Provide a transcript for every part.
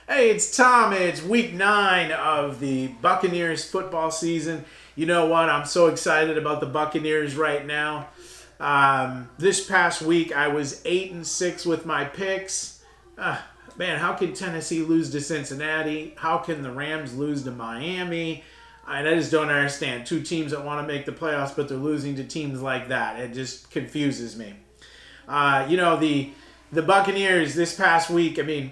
Hey, it's Tom. It's week 9 of the Buccaneers football season. You know what? I'm so excited about the Buccaneers right now. This past week, I was 8-6 with my picks. Man, how can Tennessee lose to Cincinnati? How can the Rams lose to Miami? I just don't understand. Two teams that want to make the playoffs, but they're losing to teams like that. It just confuses me. The Buccaneers this past week. I mean,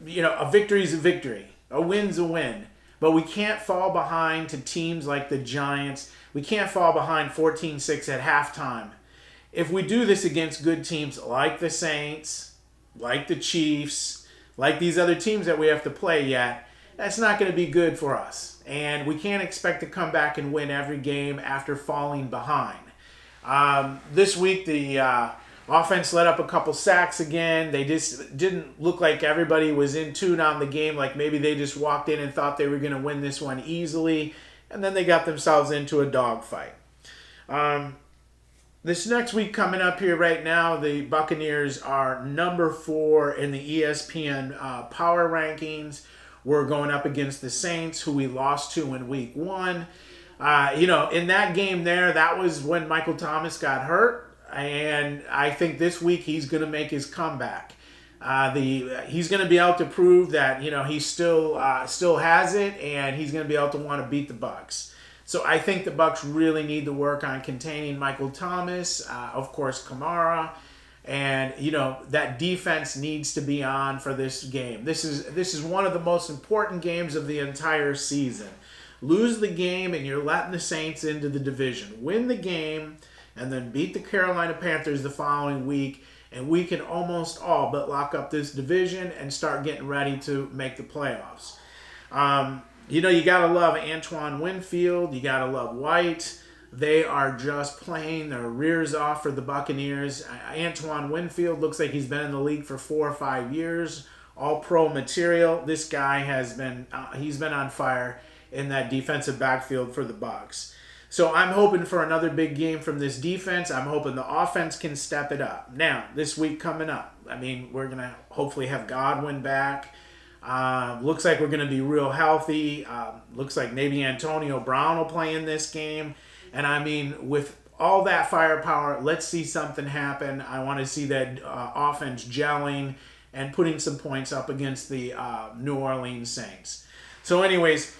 a victory's a victory. A win's a win. But we can't fall behind to teams like the Giants. We can't fall behind 14-6 at halftime. If we do this against good teams like the Saints, like the Chiefs, like these other teams that we have to play yet, that's not going to be good for us. And we can't expect to come back and win every game after falling behind. This week, the offense let up a couple sacks again. They just didn't look like everybody was in tune on the game. Like maybe they just walked in and thought they were going to win this one easily. And then they got themselves into a dogfight. This next week coming up here right now, the Buccaneers are number 4 in the ESPN power rankings. We're going up against the Saints, who we lost to in week 1. In that game there, that was when Michael Thomas got hurt. And I think this week he's going to make his comeback. He's going to be able to prove that he still has it, and he's going to be able to want to beat the Bucs. So I think the Bucs really need to work on containing Michael Thomas, of course Kamara, and that defense needs to be on for this game. This is one of the most important games of the entire season. Lose the game, and you're letting the Saints into the division. Win the game, and then beat the Carolina Panthers the following week, and we can almost all but lock up this division and start getting ready to make the playoffs. You got to love Antoine Winfield. You got to love White. They are just playing their rears off for the Buccaneers. Antoine Winfield looks like he's been in the league for 4 or 5 years. All pro material. This guy has been he's been on fire in that defensive backfield for the Bucs. So I'm hoping for another big game from this defense. I'm hoping the offense can step it up. Now, this week coming up, we're going to hopefully have Godwin back. Looks like we're going to be real healthy. Looks like maybe Antonio Brown will play in this game. And with all that firepower, let's see something happen. I want to see that offense gelling and putting some points up against the New Orleans Saints. So anyways,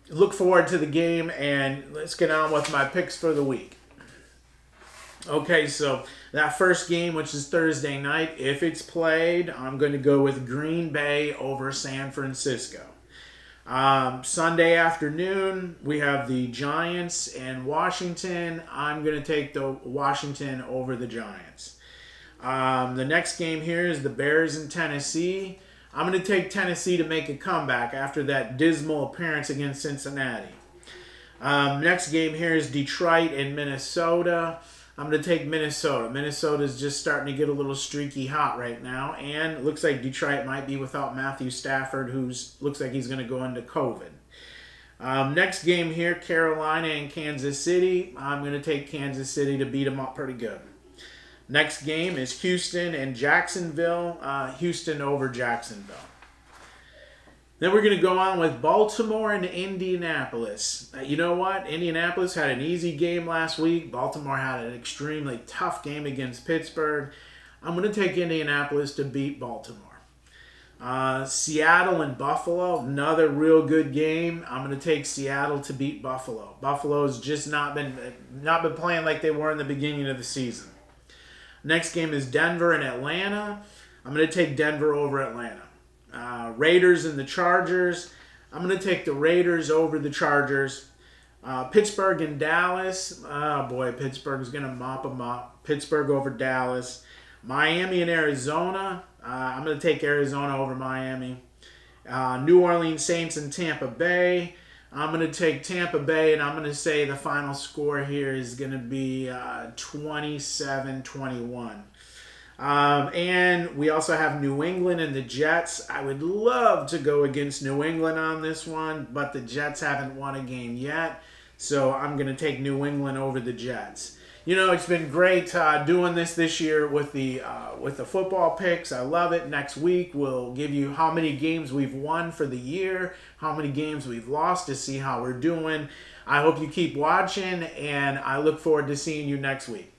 look forward to the game, and let's get on with my picks for the week. Okay, so that first game, which is Thursday night, if it's played, I'm going to go with Green Bay over San Francisco. Sunday afternoon, we have the Giants and Washington. I'm going to take the Washington over the Giants. The next game here is the Bears and Tennessee. I'm going to take Tennessee to make a comeback after that dismal appearance against Cincinnati. Next game here is Detroit and Minnesota. I'm going to take Minnesota. Minnesota's just starting to get a little streaky hot right now. And it looks like Detroit might be without Matthew Stafford, looks like he's going to go into COVID. Next game here, Carolina and Kansas City. I'm going to take Kansas City to beat them up pretty good. Next game is Houston and Jacksonville. Houston over Jacksonville. Then we're going to go on with Baltimore and Indianapolis. You know what? Indianapolis had an easy game last week. Baltimore had an extremely tough game against Pittsburgh. I'm going to take Indianapolis to beat Baltimore. Seattle and Buffalo, another real good game. I'm going to take Seattle to beat Buffalo. Buffalo's just not been playing like they were in the beginning of the season. Next game is Denver and Atlanta. I'm going to take Denver over Atlanta. Raiders and the Chargers. I'm going to take the Raiders over the Chargers. Pittsburgh and Dallas. Oh boy, Pittsburgh's going to mop them up. Pittsburgh over Dallas. Miami and Arizona. I'm going to take Arizona over Miami. New Orleans Saints and Tampa Bay. I'm going to take Tampa Bay, and I'm going to say the final score here is going to be 27-21. And we also have New England and the Jets. I would love to go against New England on this one, but the Jets haven't won a game yet, so I'm going to take New England over the Jets. It's been great doing this year with the football picks. I love it. Next week we'll give you how many games we've won for the year, how many games we've lost to see how we're doing. I hope you keep watching, and I look forward to seeing you next week.